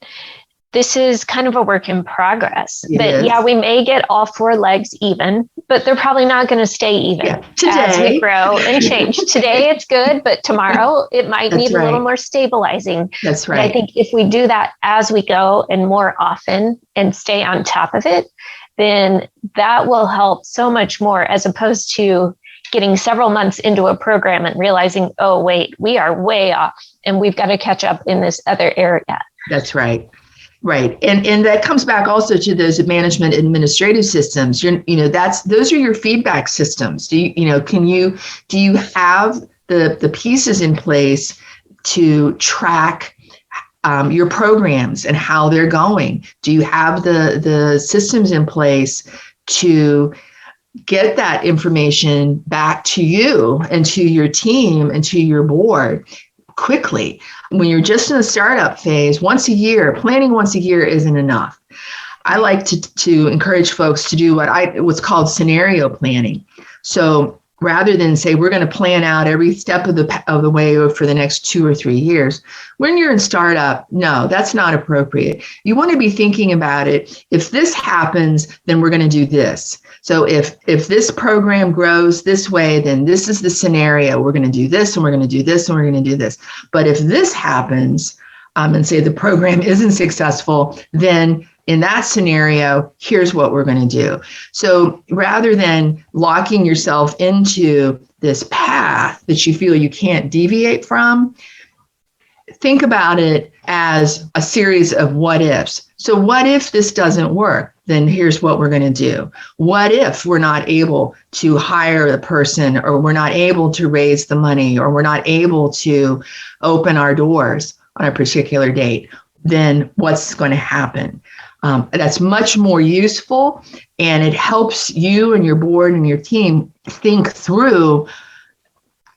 [SPEAKER 2] this is kind of a work in progress. That we may get all four legs even, but they're probably not going to stay even as we grow and change. Today it's good, but tomorrow it might need a little more stabilizing.
[SPEAKER 3] That's right.
[SPEAKER 2] But I think if we do that as we go and more often and stay on top of it, then that will help so much more, as opposed to getting several months into a program and realizing, oh, wait, we are way off and we've got to catch up in this other area.
[SPEAKER 3] That's right. Right. And that comes back also to those management administrative systems. Those are your feedback systems. Do you have the pieces in place to track your programs and how they're going? Do you have the systems in place to get that information back to you and to your team and to your board quickly? When you're just in the startup phase, planning once a year isn't enough. I like to encourage folks to do what's called scenario planning. So rather than say, we're going to plan out every step of the way for the next 2 or 3 years, when you're in startup, no, that's not appropriate. You want to be thinking about it. If this happens, then we're going to do this. So if this program grows this way, then this is the scenario. We're going to do this, and we're going to do this, and we're going to do this. But if this happens, and say the program isn't successful, then in that scenario, here's what we're going to do. So rather than locking yourself into this path that you feel you can't deviate from, think about it as a series of what ifs. So what if this doesn't work? Then here's what we're going to do. What if we're not able to hire the person, or we're not able to raise the money, or we're not able to open our doors on a particular date? Then what's going to happen? That's much more useful, and it helps you and your board and your team think through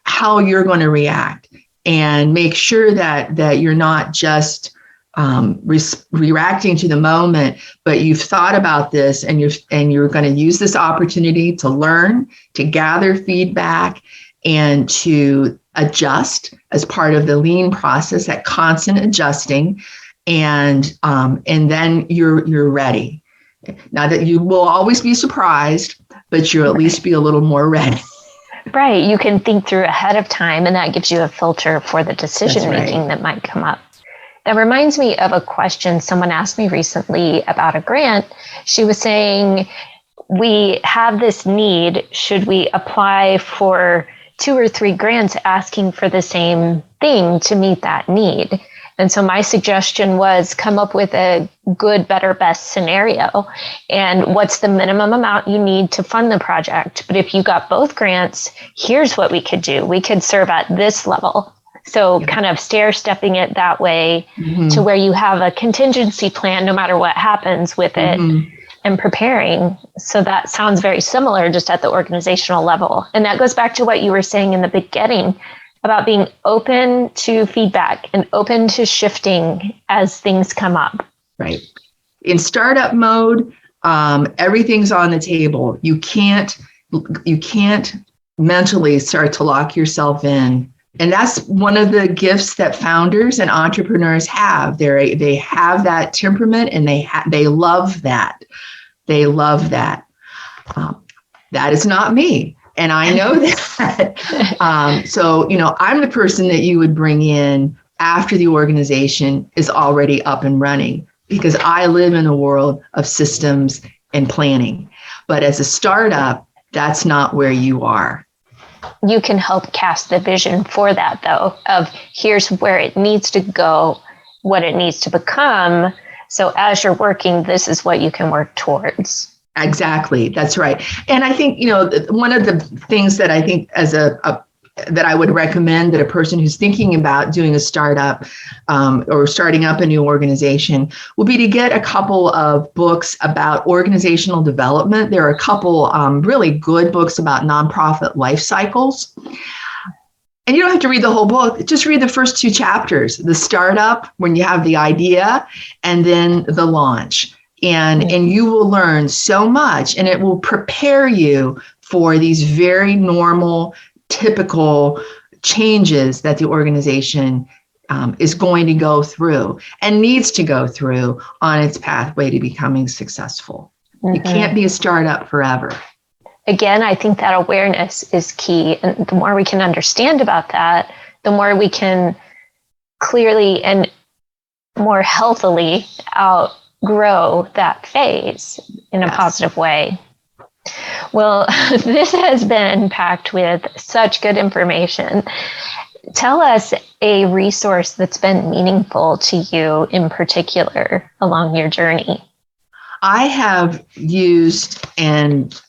[SPEAKER 3] how you're going to react, and make sure that you're not just reacting to the moment, but you've thought about this, and you're going to use this opportunity to learn, to gather feedback, and to adjust as part of the lean process, that constant adjusting. And then you're ready. Now that you will always be surprised, but you'll at least be a little more ready.
[SPEAKER 2] Right. You can think through ahead of time, and that gives you a filter for the decision making that might come up. That reminds me of a question someone asked me recently about a grant. She was saying, we have this need. Should we apply for 2 or 3 grants asking for the same thing to meet that need? And so my suggestion was come up with a good, better, best scenario. And what's the minimum amount you need to fund the project? But if you got both grants, here's what we could do. We could serve at this level. So kind of stair-stepping it that way to where you have a contingency plan no matter what happens with it and preparing. So that sounds very similar just at the organizational level. And that goes back to what you were saying in the beginning about being open to feedback and open to shifting as things come up.
[SPEAKER 3] Right. In startup mode, everything's on the table. You can't mentally start to lock yourself in. And that's one of the gifts that founders and entrepreneurs have. They have that temperament, and they love that. They love that. That is not me. And I know that. So, I'm the person that you would bring in after the organization is already up and running, because I live in a world of systems and planning. But as a startup, that's not where you are.
[SPEAKER 2] You can help cast the vision for that, though, of here's where it needs to go, what it needs to become. So as you're working, this is what you can work towards.
[SPEAKER 3] Exactly. That's right. And I think, one of the things that I think that I would recommend that a person who's thinking about doing a startup or starting up a new organization will be to get a couple of books about organizational development. There are a couple really good books about nonprofit life cycles. And you don't have to read the whole book. Just read the first 2 chapters, the startup, when you have the idea, and then the launch. And you will learn so much, and it will prepare you for these very normal, typical changes that the organization is going to go through and needs to go through on its pathway to becoming successful. You can't be a startup forever.
[SPEAKER 2] Again, I think that awareness is key. And the more we can understand about that, the more we can clearly and more healthily outgrow that phase in a positive way. Well, this has been packed with such good information. Tell us a resource that's been meaningful to you in particular along your journey.
[SPEAKER 3] I have used and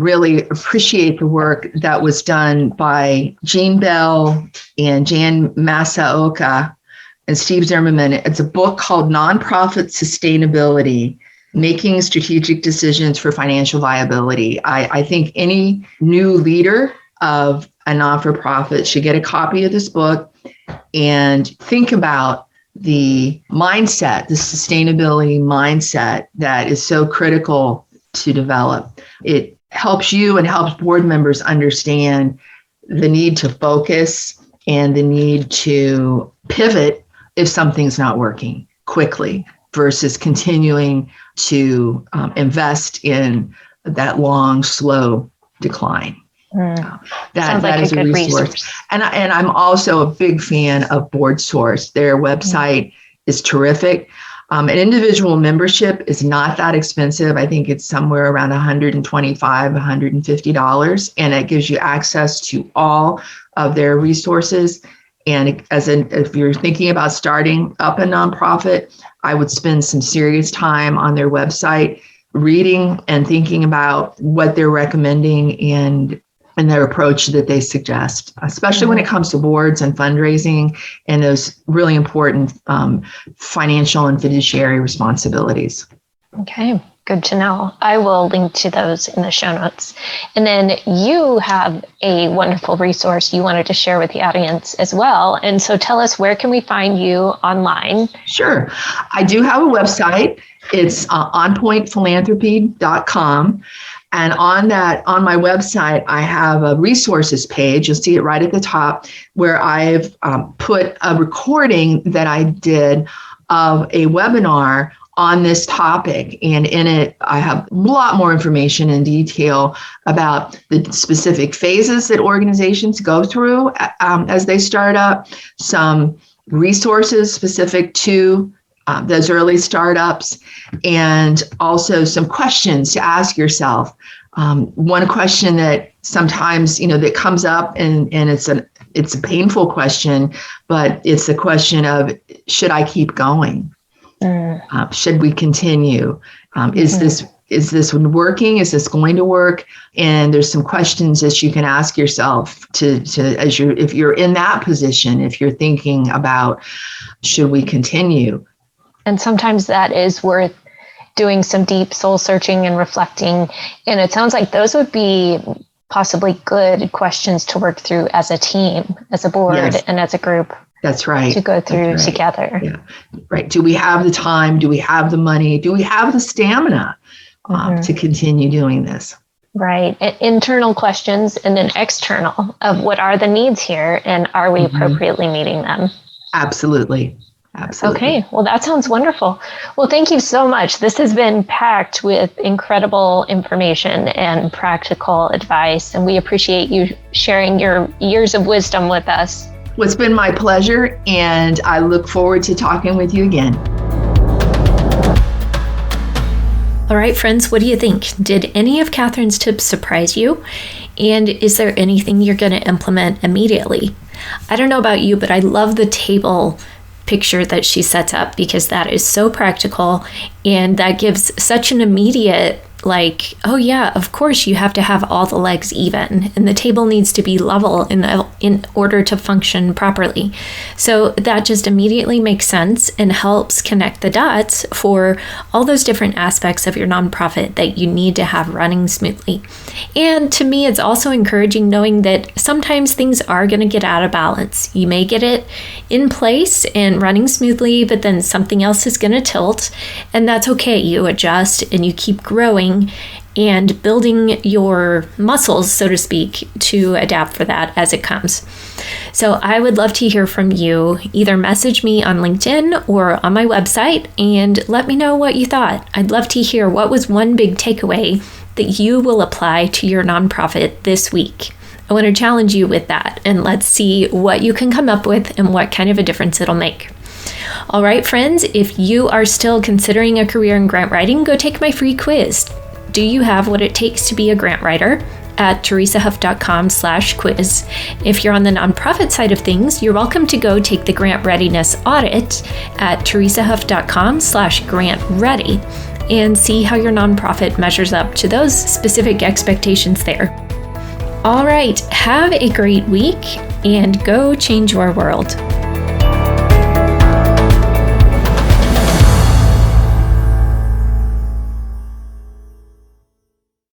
[SPEAKER 3] really appreciate the work that was done by Jean Bell and Jan Masaoka and Steve Zimmerman. It's a book called Nonprofit Sustainability: Making Strategic Decisions for Financial Viability. I think any new leader of a not-for-profit should get a copy of this book and think about the mindset, the sustainability mindset that is so critical to develop. It helps you and helps board members understand the need to focus and the need to pivot if something's not working quickly versus continuing to invest in that long, slow decline. That is a resource. And I'm also a big fan of BoardSource. Their website is terrific. An individual membership is not that expensive. I think it's somewhere around $125, $150, and it gives you access to all of their resources. And if you're thinking about starting up a nonprofit, I would spend some serious time on their website, reading and thinking about what they're recommending and their approach that they suggest, especially when it comes to boards and fundraising and those really important financial and fiduciary responsibilities.
[SPEAKER 2] Okay, good to know. I will link to those in the show notes. And then you have a wonderful resource you wanted to share with the audience as well. And so tell us, where can we find you online?
[SPEAKER 3] Sure. I do have a website. It's onpointphilanthropy.com. And on my website, I have a resources page. You'll see it right at the top, where I've put a recording that I did of a webinar on this topic. And in it, I have a lot more information in detail about the specific phases that organizations go through as they start up, some resources specific to those early startups, and also some questions to ask yourself. One question that sometimes, that comes up, and it's a painful question, but it's the question of, should I keep going? Should we continue? Is this one working? Is this going to work? And there's some questions that you can ask yourself if you're in that position, if you're thinking about, should we continue?
[SPEAKER 2] And sometimes that is worth doing some deep soul searching and reflecting. And it sounds like those would be possibly good questions to work through as a team, as a board, and as a group.
[SPEAKER 3] That's right.
[SPEAKER 2] To go through together.
[SPEAKER 3] Yeah. Right. Do we have the time? Do we have the money? Do we have the stamina to continue doing this?
[SPEAKER 2] Right. Internal questions, and then external of what are the needs here, and are we appropriately meeting them?
[SPEAKER 3] Absolutely.
[SPEAKER 2] Okay. Well, that sounds wonderful. Well, thank you so much. This has been packed with incredible information and practical advice, and we appreciate you sharing your years of wisdom with us.
[SPEAKER 3] Well, it's been my pleasure, and I look forward to talking with you again.
[SPEAKER 2] All right, friends, what do you think? Did any of Katherine's tips surprise you? And is there anything you're going to implement immediately? I don't know about you, but I love the table picture that she sets up, because that is so practical, and that gives such an immediate, like, oh yeah, of course you have to have all the legs even, and the table needs to be level in order to function properly. So that just immediately makes sense and helps connect the dots for all those different aspects of your nonprofit that you need to have running smoothly. And to me, it's also encouraging knowing that sometimes things are going to get out of balance. You may get it in place and running smoothly, but then something else is going to tilt, and that's okay. You adjust and you keep growing and building your muscles, so to speak, to adapt for that as it comes. So I would love to hear from you. Either message me on LinkedIn or on my website and let me know what you thought. I'd love to hear what was one big takeaway that you will apply to your nonprofit this week. I want to challenge you with that, and let's see what you can come up with and what kind of a difference it'll make. All right, friends, if you are still considering a career in grant writing, go take my free quiz. Do you have what it takes to be a grant writer? At teresahuff.com/quiz. If you're on the nonprofit side of things, you're welcome to go take the grant readiness audit at teresahuff.com/grant ready and see how your nonprofit measures up to those specific expectations there. All right, have a great week and go change your world.